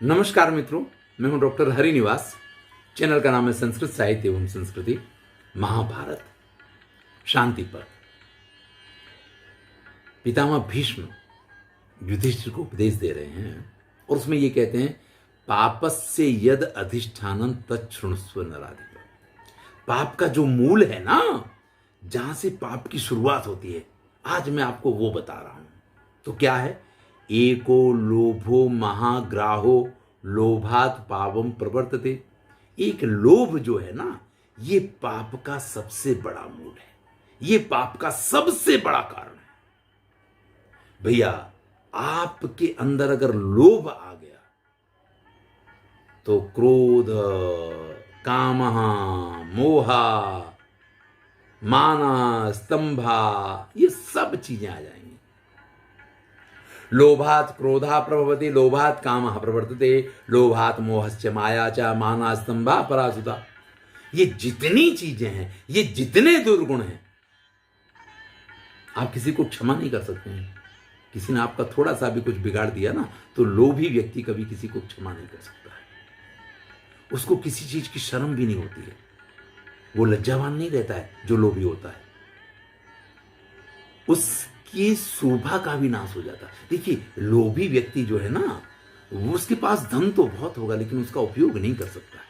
नमस्कार मित्रों, मैं हूं डॉक्टर हरिनिवास। चैनल का नाम है संस्कृत साहित्य एवं संस्कृति महाभारत शांति पर। पितामह भीष्म युधिष्ठिर को उपदेश दे रहे हैं और उसमें ये कहते हैं, पापस्य यद अधिष्ठानम तच्छृणुस्व नराधिप। पाप का जो मूल है ना, जहां से पाप की शुरुआत होती है, आज मैं आपको वो बता रहा हूं। तो क्या है? एको लोभो महाग्राहो लोभात पावम प्रवर्तते। एक लोभ जो है ना, ये पाप का सबसे बड़ा मूल है, ये पाप का सबसे बड़ा कारण है। भैया, आपके अंदर अगर लोभ आ गया तो क्रोध, कामः, मोहा, माना, स्तंभा, ये सब चीजें आ जाएंगी। लोभात क्रोधा प्रभवति, लोभात कामः प्रवर्तते, लोभात मोहश्च माया च माना स्तंभा परासुता। ये जितनी चीजें हैं, ये जितने दुर्गुण हैं, आप किसी को क्षमा नहीं कर सकते हैं। किसी ने आपका थोड़ा सा भी कुछ बिगाड़ दिया ना, तो लोभी व्यक्ति कभी किसी को क्षमा नहीं कर सकता है। उसको किसी चीज की शर्म भी नहीं होती है, वो लज्जावान नहीं रहता है जो लोभी होता है। उसकी शोभा का भी नाश हो जाता है। देखिए, लोभी व्यक्ति जो है ना, वो उसके पास धन तो बहुत होगा लेकिन उसका उपयोग नहीं कर सकता है।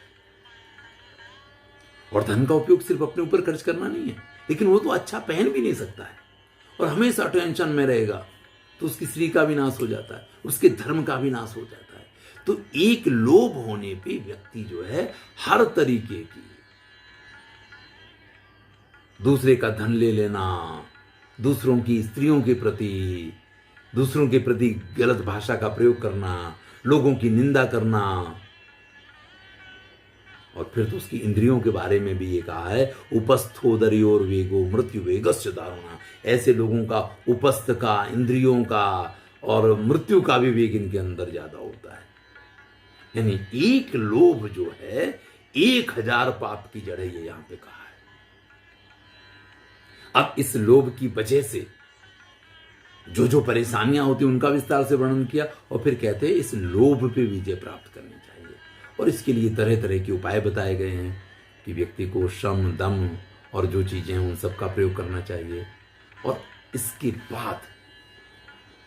और धन का उपयोग सिर्फ अपने ऊपर खर्च करना नहीं है, लेकिन वो तो अच्छा पहन भी नहीं सकता है और हमेशा टेंशन में रहेगा, तो उसकी स्त्री का भी नाश हो जाता है, उसके धर्म का भी नाश हो जाता है। तो एक लोभ होने पे व्यक्ति जो है हर तरीके की, दूसरे का धन ले लेना, दूसरों की स्त्रियों के प्रति गलत भाषा का प्रयोग करना, लोगों की निंदा करना, और फिर तो उसकी इंद्रियों के बारे में भी ये कहा है, उपस्थोदर्योर वेगो मृत्यु वेगस्य दारुणा। ऐसे लोगों का उपस्थ का, इंद्रियों का और मृत्यु का भी वेग इनके अंदर ज्यादा होता है। यानी एक लोभ जो है 1000 पाप की जड़ है, ये यहां पे कहा है। अब इस लोभ की वजह से जो जो परेशानियां होती उनका विस्तार से वर्णन किया और फिर कहते हैं इस लोभ पे विजय प्राप्त करनी चाहिए। और इसके लिए तरह तरह के उपाय बताए गए हैं कि व्यक्ति को श्रम, दम और जो चीजें हैं उन सब का प्रयोग करना चाहिए। और इसके बाद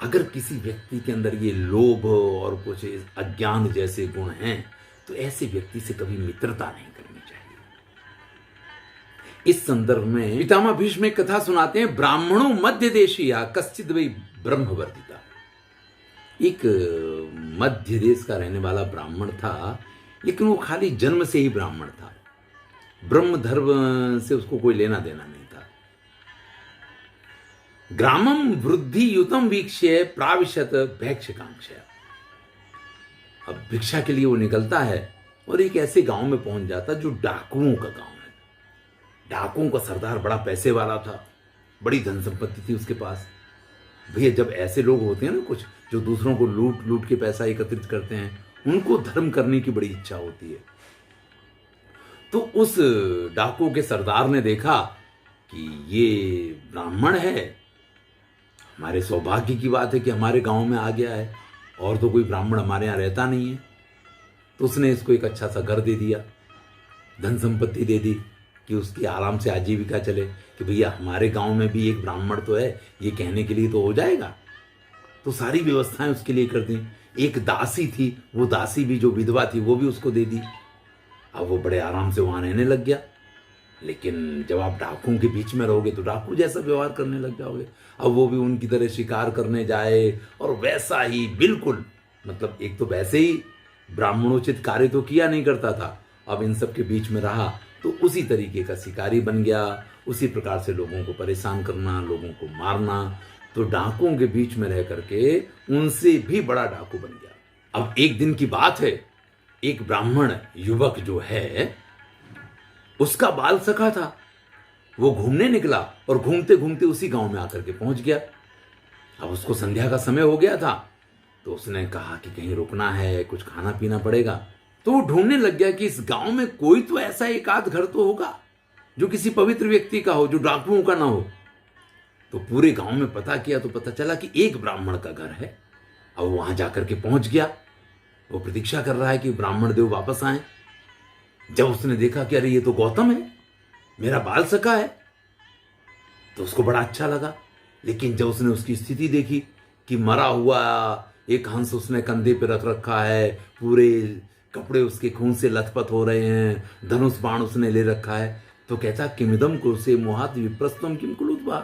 अगर किसी व्यक्ति के अंदर ये लोभ और कुछ अज्ञान जैसे गुण हैं, तो ऐसे व्यक्ति से कभी मित्रता नहीं करनी चाहिए। इस संदर्भ में पितामह भीष्म एक कथा सुनाते हैं, ब्राह्मणों मध्य देशीया कश्चिद वै ब्रह्मवर्तिता। एक मध्य देश का रहने वाला ब्राह्मण था, लेकिन वो खाली जन्म से ही ब्राह्मण था, ब्रह्म धर्म से उसको कोई लेना देना नहीं था। ग्रामम वृद्धि युतम वीक्ष्य प्राविशत भैक्षकांक्षया। अब भिक्षा के लिए वो निकलता है और एक ऐसे गांव में पहुंच जाता जो डाकुओं का गांव है। डाकुओं का सरदार बड़ा पैसे वाला था, बड़ी धन संपत्ति थी उसके पास। भैया, जब ऐसे लोग होते हैं ना कुछ, जो दूसरों को लूट लूट के पैसा एकत्रित करते हैं, उनको धर्म करने की बड़ी इच्छा होती है। तो उस डाकुओं के सरदार ने देखा कि ये ब्राह्मण है, हमारे सौभाग्य की बात है कि हमारे गांव में आ गया है, और तो कोई ब्राह्मण हमारे यहाँ रहता नहीं है। तो उसने इसको एक अच्छा सा घर दे दिया, धन संपत्ति दे दी कि उसकी आराम से आजीविका चले, कि भैया हमारे गांव में भी एक ब्राह्मण तो है, ये कहने के लिए तो हो जाएगा। तो सारी व्यवस्थाएं उसके लिए कर दी। एक दासी थी, वो दासी भी जो विधवा थी वो भी उसको दे दी। अब वो बड़े आराम से वहां रहने लग गया। लेकिन जब आप डाकुओं के बीच में रहोगे तो डाकू जैसा व्यवहार करने लग जाओगे। अब वो भी उनकी तरह शिकार करने जाए और वैसा ही बिल्कुल, मतलब एक तो वैसे ही ब्राह्मणोचित कार्य तो किया नहीं करता था, अब इन सब के बीच में रहा तो उसी तरीके का शिकारी बन गया। उसी प्रकार से लोगों को परेशान करना, लोगों को मारना। तो डाकुओं के बीच में रह करके उनसे भी बड़ा डाकू बन गया। अब एक दिन की बात है, एक ब्राह्मण युवक जो है, उसका बाल सखा था, वो घूमने निकला और घूमते घूमते उसी गांव में आकर के पहुंच गया। अब उसको संध्या का समय हो गया था, तो उसने कहा कि कहीं रुकना है, कुछ खाना पीना पड़ेगा। तो वो ढूंढने लग गया कि इस गांव में कोई तो ऐसा एक आध घर तो होगा जो किसी पवित्र व्यक्ति का हो, जो डाकुओं का ना हो। तो पूरे गांव में पता किया तो पता चला कि एक ब्राह्मण का घर है। अब वहां जाकर के पहुंच गया वो प्रतीक्षा कर रहा है कि ब्राह्मण देव वापस आए। जब उसने देखा कि अरे ये तो गौतम है, मेरा बाल सखा है, तो उसको बड़ा अच्छा लगा। लेकिन जब उसने उसकी स्थिति देखी कि मरा हुआ एक हंस उसने कंधे पे रख रखा है, पूरे कपड़े उसके खून से लथपथ हो रहे हैं, धनुष बाण उसने ले रखा है, तो कहता किमिदम कुरुषे मोहात विप्रस्तम किम कुलुद्वा।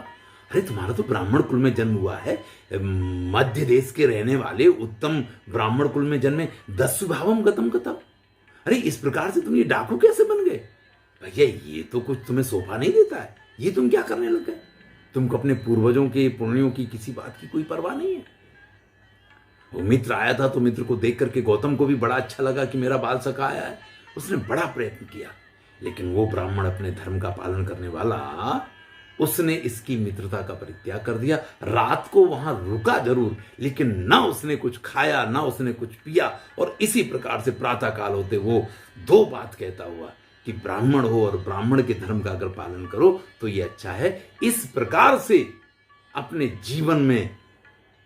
अरे तुम्हारा तो ब्राह्मण कुल में जन्म हुआ है, मध्य देश के रहने वाले उत्तम ब्राह्मण कुल में जन्मे, 10 भावम गतम गतम। अरे इस प्रकार से तुम ये डाकू कैसे बन गए? भैया ये तो कुछ तुम्हें शोभा नहीं देता है, ये तुम क्या करने लग गए? तुमको अपने पूर्वजों के पुण्यों की किसी बात की कोई परवाह नहीं है। वो मित्र आया था तो मित्र को देख करके गौतम को भी बड़ा अच्छा लगा कि मेरा बाल सखा आया है। उसने बड़ा प्रयत्न किया, लेकिन वो ब्राह्मण अपने धर्म का पालन करने वाला, उसने इसकी मित्रता का परित्याग कर दिया। रात को वहां रुका जरूर, लेकिन ना उसने कुछ खाया ना उसने कुछ पिया, और इसी प्रकार से प्रातः काल होते वो 2 बात कहता हुआ कि ब्राह्मण हो और ब्राह्मण के धर्म का अगर पालन करो तो ये अच्छा है। इस प्रकार से अपने जीवन में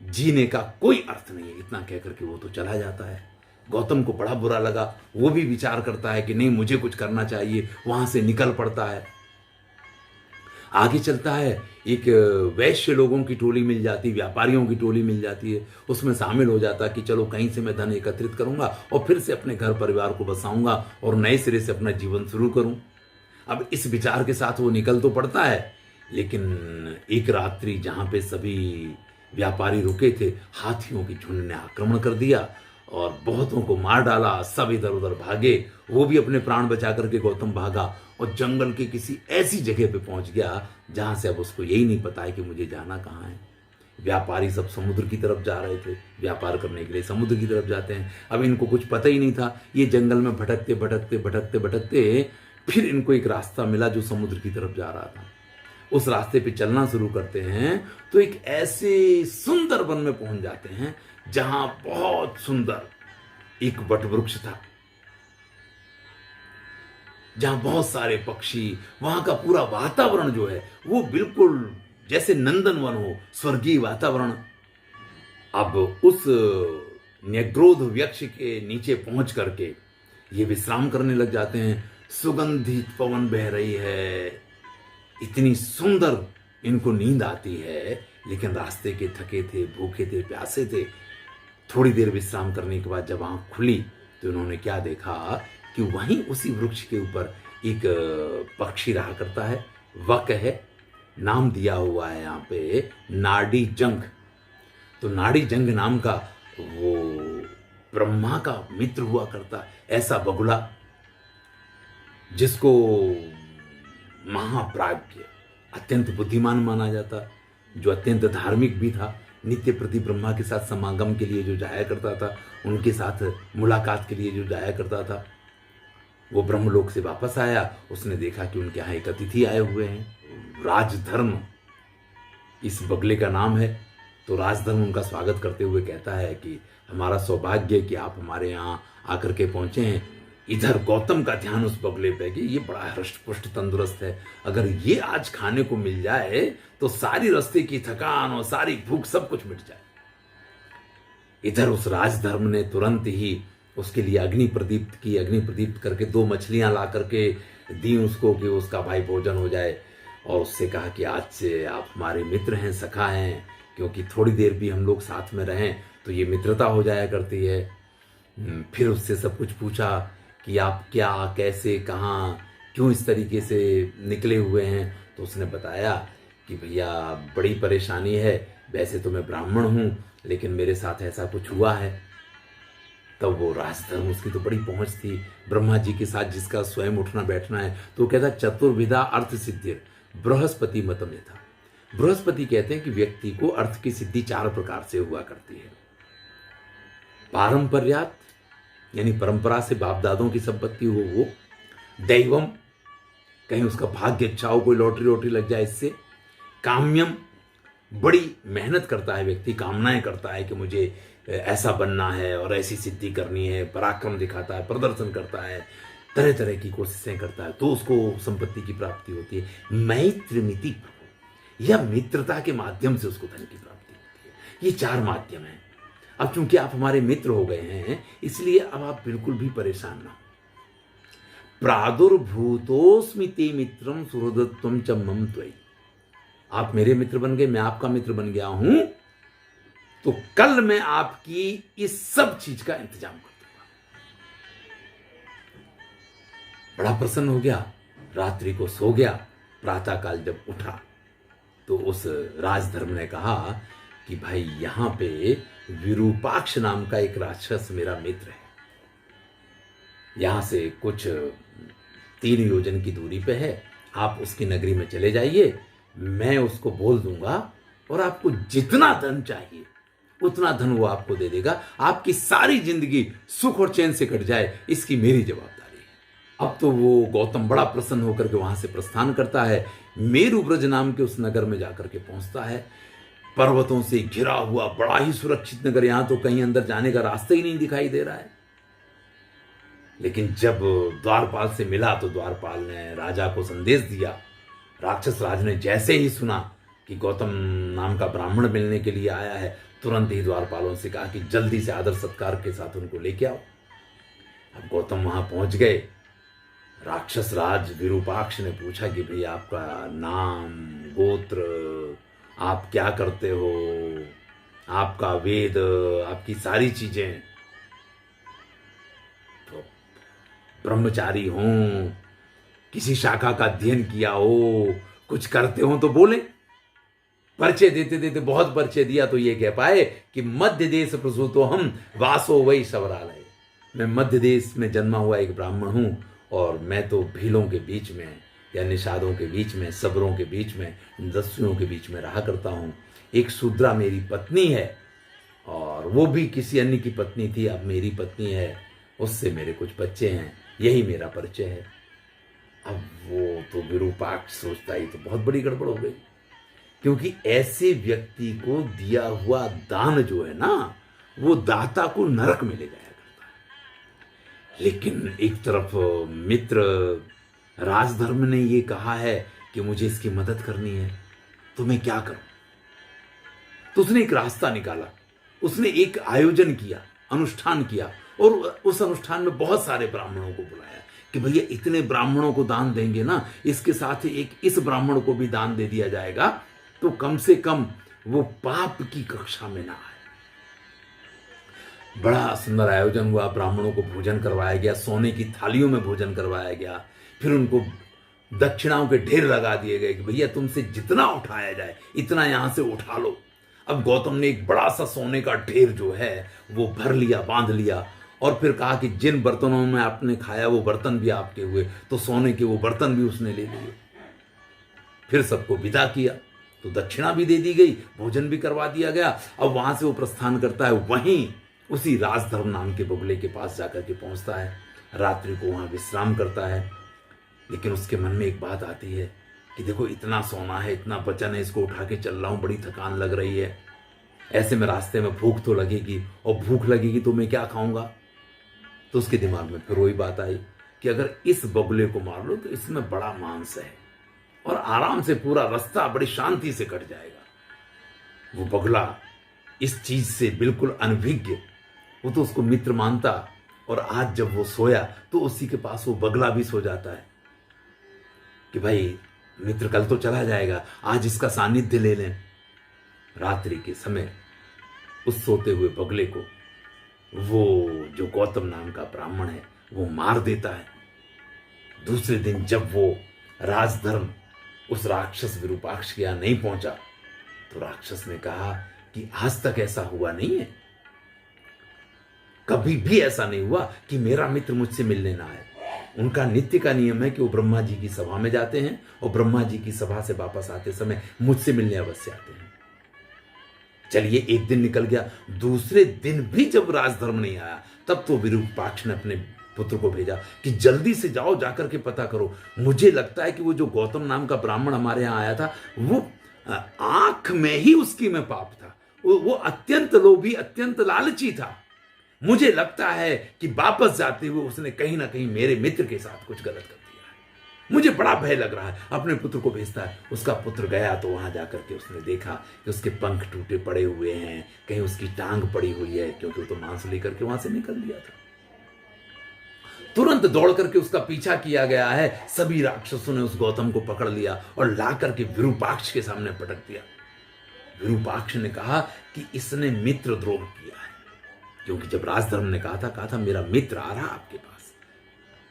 जीने का कोई अर्थ नहीं है, इतना कहकर के वो तो चला जाता है। गौतम को बड़ा बुरा लगा, वो भी विचार करता है कि नहीं मुझे कुछ करना चाहिए, वहां से निकल पड़ता है। आगे चलता है, एक वैश्य लोगों की टोली मिल जाती, व्यापारियों की टोली मिल जाती है, उसमें शामिल हो जाता कि चलो कहीं से मैं धन एकत्रित करूंगा और फिर से अपने घर परिवार को बसाऊंगा और नए सिरे से अपना जीवन शुरू करूं। अब इस विचार के साथ वो निकल तो पड़ता है, लेकिन एक रात्रि जहां पे सभी व्यापारी रुके थे, हाथियों की झुंड ने आक्रमण कर दिया और बहुतों को मार डाला। सब इधर उधर भागे, वो भी अपने प्राण बचा करके गौतम भागा और जंगल की किसी ऐसी जगह पे पहुंच गया जहां से अब उसको यही नहीं पता है कि मुझे जाना कहाँ है। व्यापारी सब समुद्र की तरफ जा रहे थे, व्यापार करने के लिए समुद्र की तरफ जाते हैं। अब इनको कुछ पता ही नहीं था, ये जंगल में भटकते भटकते भटकते भटकते फिर इनको एक रास्ता मिला जो समुद्र की तरफ जा रहा था। उस रास्ते पे चलना शुरू करते हैं तो एक ऐसे सुंदर वन में पहुंच जाते हैं जहां बहुत सुंदर एक वट वृक्ष था, जहां बहुत सारे पक्षी, वहां का पूरा वातावरण जो है वो बिल्कुल जैसे नंदनवन हो, स्वर्गीय वातावरण। अब उस न्यग्रोध वृक्ष के नीचे पहुंच करके ये विश्राम करने लग जाते हैं। सुगंधित पवन बह रही है, इतनी सुंदर इनको नींद आती है, लेकिन रास्ते के थके थे, भूखे थे, प्यासे थे। थोड़ी देर विश्राम करने के बाद जब आंख खुली तो इन्होंने क्या देखा कि वहीं उसी वृक्ष के ऊपर एक पक्षी रहा करता है, वक है, नाम दिया हुआ है यहाँ पे नाड़ी जंग। तो नाड़ी जंग नाम का वो ब्रह्मा का मित्र हुआ करता, ऐसा बगुला जिसको महाप्राज्ञ, अत्यंत बुद्धिमान माना जाता, जो अत्यंत धार्मिक भी था, नित्य प्रति ब्रह्मा के साथ समागम के लिए जो जाया करता था, उनके साथ मुलाकात के लिए जो जाया करता था। वो ब्रह्मलोक से वापस आया, उसने देखा कि उनके यहाँ एक अतिथि आए हुए हैं, राजधर्म इस बगले का नाम है। तो राजधर्म उनका स्वागत करते हुए कहता है कि हमारा सौभाग्य है कि आप हमारे यहाँ आकर के पहुंचे हैं। इधर गौतम का ध्यान उस बगले पे कि ये बड़ा हृष्ट पुष्ट तंदुरुस्त है, अगर ये आज खाने को मिल जाए तो सारी रास्ते की थकान और सारी भूख सब कुछ मिट जाए। इधर उस राजधर्म ने तुरंत ही उसके लिए अग्नि प्रदीप्त की, अग्नि प्रदीप्त करके 2 मछलियां ला करके दी उसको कि उसका भाई भोजन हो जाए, और उससे कहा कि आज से आप हमारे मित्र हैं, सखा हैं, क्योंकि थोड़ी देर भी हम लोग साथ में रहें तो ये मित्रता हो जाया करती है। फिर उससे सब कुछ पूछा कि आप क्या, कैसे, कहाँ, क्यों इस तरीके से निकले हुए हैं। तो उसने बताया कि भैया बड़ी परेशानी है, वैसे तो मैं ब्राह्मण हूँ लेकिन मेरे साथ ऐसा कुछ हुआ है। तब वो राजधर्म, उसकी तो बड़ी पहुंच थी, ब्रह्मा जी के साथ जिसका स्वयं उठना बैठना है, तो कहता चतुर्विधा अर्थ सिद्धिर बृहस्पति मतम था। बृहस्पति कहते हैं कि व्यक्ति को अर्थ की सिद्धि 4 प्रकार से हुआ करती है। पारंपर्यात यानी परंपरा से बाप दादों की संपत्ति हो वो, दैवम कहीं उसका भाग्य अच्छा हो, कोई लॉटरी वॉटरी लग जाए इससे, काम्यम बड़ी मेहनत करता है व्यक्ति, कामनाएं करता है कि मुझे ऐसा बनना है और ऐसी सिद्धि करनी है, पराक्रम दिखाता है, प्रदर्शन करता है, तरह तरह की कोशिशें करता है, तो उसको संपत्ति की प्राप्ति होती है। मैत्रिमिति या मित्रता के माध्यम से उसको धन की प्राप्ति होती है। ये 4 माध्यम है। अब चूंकि आप हमारे मित्र हो गए हैं, इसलिए अब आप बिल्कुल भी परेशान ना हो। प्रादुर्भूतोस्मि ते मित्रम सुहृदत्वम च मम त्वयि। आप मेरे मित्र बन गए, मैं आपका मित्र बन गया हूं, तो कल मैं आपकी इस सब चीज का इंतजाम कर दूंगा। बड़ा प्रसन्न हो गया, रात्रि को सो गया। प्रातःकाल जब उठा तो उस राजधर्म ने कहा कि भाई यहां पे विरूपाक्ष नाम का एक राक्षस मेरा मित्र है, यहां से कुछ 3 योजन की दूरी पे है, आप उसकी नगरी में चले जाइए, मैं उसको बोल दूंगा और आपको जितना धन चाहिए उतना धन वो आपको दे देगा, आपकी सारी जिंदगी सुख और चैन से कट जाए, इसकी मेरी जवाबदारी है। अब तो वो गौतम बड़ा प्रसन्न होकर के वहां से प्रस्थान करता है, मेरु ब्रज नाम के उस नगर में जाकर के पहुंचता है। पर्वतों से घिरा हुआ बड़ा ही सुरक्षित नगर, यहां तो कहीं अंदर जाने का रास्ता ही नहीं दिखाई दे रहा है। लेकिन जब द्वारपाल से मिला तो द्वारपाल ने राजा को संदेश दिया। राक्षस राज ने जैसे ही सुना कि गौतम नाम का ब्राह्मण मिलने के लिए आया है, तुरंत ही द्वारपालों से कहा कि जल्दी से आदर सत्कार के साथ उनको लेके आओ। अब गौतम वहां पहुंच गए। राक्षस राज विरूपाक्ष ने पूछा कि भाई आपका नाम, गोत्र, आप क्या करते हो, आपका वेद, आपकी सारी चीजें, तो ब्रह्मचारी हो, किसी शाखा का अध्ययन किया हो, कुछ करते हो तो बोले। परिचय देते देते बहुत परिचय दिया तो ये कह पाए कि मध्य देश प्रसूतो हम वासो वही सवरालय। मैं मध्य देश में जन्मा हुआ एक ब्राह्मण हूं और मैं तो भीलों के बीच में या निषादों के बीच में, सबरों के बीच में, दस्युओं के बीच में रहा करता हूं। एक शूद्रा मेरी पत्नी है और वो भी किसी अन्य की पत्नी थी, अब मेरी पत्नी है, उससे मेरे कुछ बच्चे हैं, यही मेरा परिचय है। अब वो तो विरूपाक्ष सोचता ही तो बहुत बड़ी गड़बड़ हो गई, क्योंकि ऐसे व्यक्ति को दिया हुआ दान जो है ना, वो दाता को नरक में ले जाया करता है। लेकिन एक तरफ मित्र राजधर्म ने ये कहा है कि मुझे इसकी मदद करनी है, तो मैं क्या करूं? तो उसने एक रास्ता निकाला, उसने एक आयोजन किया, अनुष्ठान किया, और उस अनुष्ठान में बहुत सारे ब्राह्मणों को बुलाया कि भैया इतने ब्राह्मणों को दान देंगे ना, इसके साथ ही एक इस ब्राह्मण को भी दान दे दिया जाएगा, तो कम से कम वो पाप की कक्षा में ना आए। बड़ा सुंदर आयोजन हुआ, ब्राह्मणों को भोजन करवाया गया, सोने की थालियों में भोजन करवाया गया, फिर उनको दक्षिणाओं के ढेर लगा दिए गए कि भैया तुमसे जितना उठाया जाए इतना यहां से उठा लो। अब गौतम ने एक बड़ा सा सोने का ढेर जो है वो भर लिया, बांध लिया, और फिर कहा कि जिन बर्तनों में आपने खाया वो बर्तन भी आपके हुए, तो सोने के वो बर्तन भी उसने ले लिए। फिर सबको विदा किया, तो दक्षिणा भी दे दी गई, भोजन भी करवा दिया गया। अब वहां से वो प्रस्थान करता है, वहीं उसी राजधर्म नाम के बगुले के पास जाकर के पहुंचता है, रात्रि को वहां विश्राम करता है। लेकिन उसके मन में एक बात आती है कि देखो इतना सोना है, इतना वचन है, इसको उठा के चल रहा हूं, बड़ी थकान लग रही है, ऐसे में रास्ते में भूख तो लगेगी, और भूख लगेगी तो मैं क्या खाऊंगा? तो उसके दिमाग में फिर वही बात आई कि अगर इस बगुले को मार लो तो इसमें बड़ा मांस है और आराम से पूरा रास्ता बड़ी शांति से कट जाएगा। वो बगुला इस चीज से बिल्कुल अनभिज्ञ, वो तो उसको मित्र मानता, और आज जब वो सोया तो उसी के पास वो बगला भी सो जाता है कि भाई मित्र कल तो चला जाएगा, आज इसका सानिध्य ले लें। रात्रि के समय उस सोते हुए बगले को वो जो गौतम नाम का ब्राह्मण है वो मार देता है। दूसरे दिन जब वो राजधर्म उस राक्षस विरूपाक्ष के यहां नहीं पहुंचा तो राक्षस ने कहा कि आज तक ऐसा हुआ नहीं है, कभी भी ऐसा नहीं हुआ कि मेरा मित्र मुझसे मिलने ना आए। उनका नित्य का नियम है कि वो ब्रह्मा जी की सभा में जाते हैं और ब्रह्मा जी की सभा से वापस आते समय मुझसे मिलने अवश्य आते हैं। चलिए एक दिन निकल गया, दूसरे दिन भी जब राजधर्म नहीं आया तब तो विरूपाक्ष ने अपने पुत्र को भेजा कि जल्दी से जाओ, जाकर के पता करो, मुझे लगता है कि वो जो गौतम नाम का ब्राह्मण हमारे यहां आया था वो आंख में ही उसकी में पाप था, वो अत्यंत लोभी, अत्यंत लालची था। मुझे लगता है कि वापस जाते हुए उसने कहीं ना कहीं मेरे मित्र के साथ कुछ गलत कर दिया है, मुझे बड़ा भय लग रहा है। अपने पुत्र को भेजता है। उसका पुत्र गया तो वहां जाकर के उसने देखा कि उसके पंख टूटे पड़े हुए हैं, कहीं उसकी टांग पड़ी हुई है, क्योंकि वो तो मांस लेकर के वहां से निकल लिया था। तुरंत दौड़ करके उसका पीछा किया गया है। सभी राक्षसों ने उस गौतम को पकड़ लिया और ला करके विरूपाक्ष के सामने पटक दिया। विरूपाक्ष ने कहा कि इसने मित्र द्रोह किया है, क्योंकि जब राजधर्म ने कहा था मेरा मित्र आ रहा आपके पास,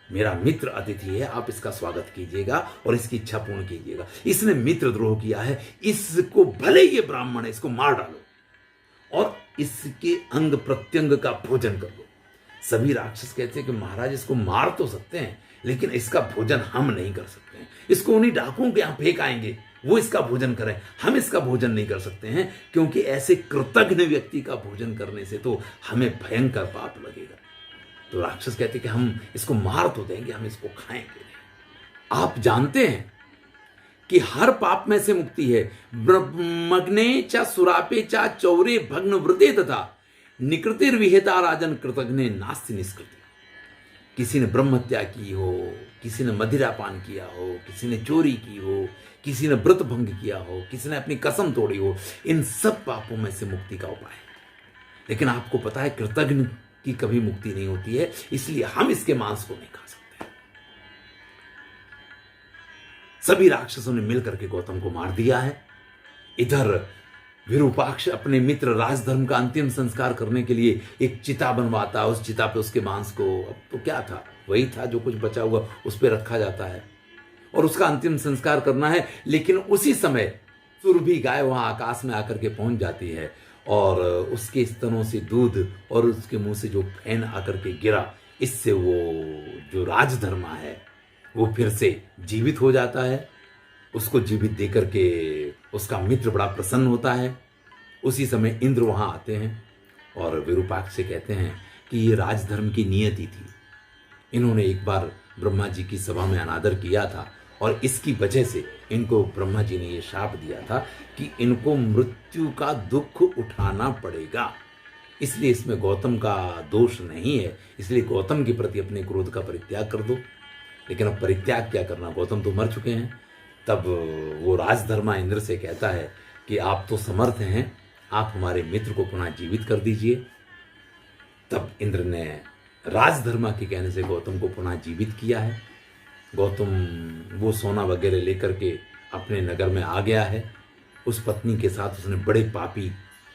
मेरा मित्र अतिथि है, आप इसका स्वागत कीजिएगा और इसकी इच्छा पूर्ण कीजिएगा। इसने मित्र द्रोह किया है, इसको भले ये ब्राह्मण है, इसको मार डालो और इसके अंग प्रत्यंग का भोजन कर लो। सभी राक्षस कहते हैं कि महाराज इसको मार तो सकते हैं, लेकिन इसका भोजन हम नहीं कर सकते हैं। इसको उन्हीं डाकुओं के यहां फेंक आएंगे, वो इसका भोजन करें, हम इसका भोजन नहीं कर सकते हैं, क्योंकि ऐसे कृतघ्न व्यक्ति का भोजन करने से तो हमें भयंकर पाप लगेगा। तो राक्षस कहते कि हम इसको मार तो देंगे, हम इसको खाएंगे नहीं। आप जानते हैं कि हर पाप में से मुक्ति है। ब्रह्मग्ने च सुरापे च चौरे भग्न वृते तथा निकृतिर्विहिता राजन कृतघ्ने नास्ति निष्कृति। किसी ने ब्रह्म हत्या की हो, किसी ने मदिरा पान किया हो, किसी ने चोरी की हो, किसी ने व्रत भंग किया हो, किसी ने अपनी कसम तोड़ी हो, इन सब पापों में से मुक्ति का उपाय है। लेकिन आपको पता है कृतघ्न की कभी मुक्ति नहीं होती है, इसलिए हम इसके मांस को नहीं खा सकते। सभी राक्षसों ने मिलकर के गौतम को मार दिया है। इधर विरूपाक्ष अपने मित्र राजधर्म का अंतिम संस्कार करने के लिए एक चिता बनवाता, उस चिता पे उसके मांस को, अब तो क्या था, वही था जो कुछ बचा हुआ, उस पे रखा जाता है और उसका अंतिम संस्कार करना है। लेकिन उसी समय सुरभि गाय वहां आकाश में आकर के पहुंच जाती है और उसके स्तनों से दूध और उसके मुंह से जो फैन आकर के गिरा, इससे वो जो राजधर्मा है वो फिर से जीवित हो जाता है। उसको जीवित देकर के उसका मित्र बड़ा प्रसन्न होता है। उसी समय इंद्र वहां आते हैं और विरूपाक्ष से कहते हैं कि ये राजधर्म की नियति थी, इन्होंने एक बार ब्रह्मा जी की सभा में अनादर किया था और इसकी वजह से इनको ब्रह्मा जी ने ये शाप दिया था कि इनको मृत्यु का दुख उठाना पड़ेगा। इसलिए इसमें गौतम का दोष नहीं है, इसलिए गौतम के प्रति अपने क्रोध का परित्याग कर दो। लेकिन अब परित्याग क्या करना, गौतम तो मर चुके हैं। तब वो राजधर्मा इंद्र से कहता है कि आप तो समर्थ हैं, आप हमारे मित्र को पुनः जीवित कर दीजिए। तब इंद्र ने राजधर्मा के कहने से गौतम को पुनः जीवित किया है। गौतम वो सोना वगैरह लेकर के अपने नगर में आ गया है। उस पत्नी के साथ उसने बड़े पापी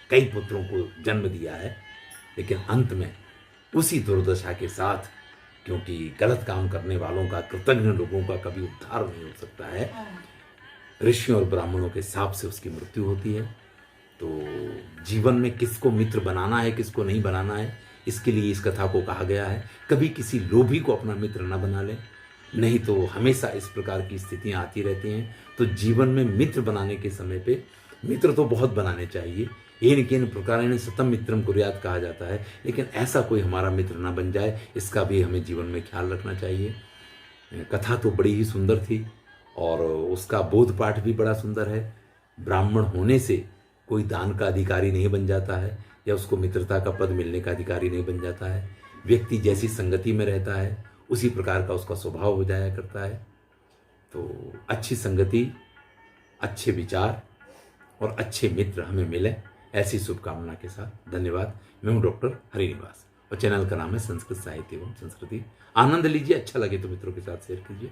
कई पुत्रों को जन्म दिया है, लेकिन अंत में उसी दुर्दशा के साथ, क्योंकि गलत काम करने वालों का, कृतघ्न लोगों का कभी उद्धार नहीं हो सकता है, ऋषियों और ब्राह्मणों के शाप से उसकी मृत्यु होती है। तो जीवन में किसको मित्र बनाना है, किसको नहीं बनाना है, इसके लिए इस कथा को कहा गया है। कभी किसी लोभी को अपना मित्र न बना ले, नहीं तो हमेशा इस प्रकार की स्थितियां आती रहती हैं। तो जीवन में मित्र बनाने के समय पे मित्र तो बहुत बनाने चाहिए, येन केन प्रकारेण सतम मित्रम कुर्यात् कहा जाता है, लेकिन ऐसा कोई हमारा मित्र ना बन जाए, इसका भी हमें जीवन में ख्याल रखना चाहिए। कथा तो बड़ी ही सुंदर थी और उसका बोध पाठ भी बड़ा सुंदर है। ब्राह्मण होने से कोई दान का अधिकारी नहीं बन जाता है या उसको मित्रता का पद मिलने का अधिकारी नहीं बन जाता है। व्यक्ति जैसी संगति में रहता है उसी प्रकार का उसका स्वभाव हो जाया करता है। तो अच्छी संगति, अच्छे विचार और अच्छे मित्र हमें मिले, ऐसी शुभकामना के साथ धन्यवाद। मैं हूं डॉक्टर हरिनिवास और चैनल का नाम है संस्कृत साहित्य एवं संस्कृति। आनंद लीजिए, अच्छा लगे तो मित्रों के साथ शेयर कीजिए।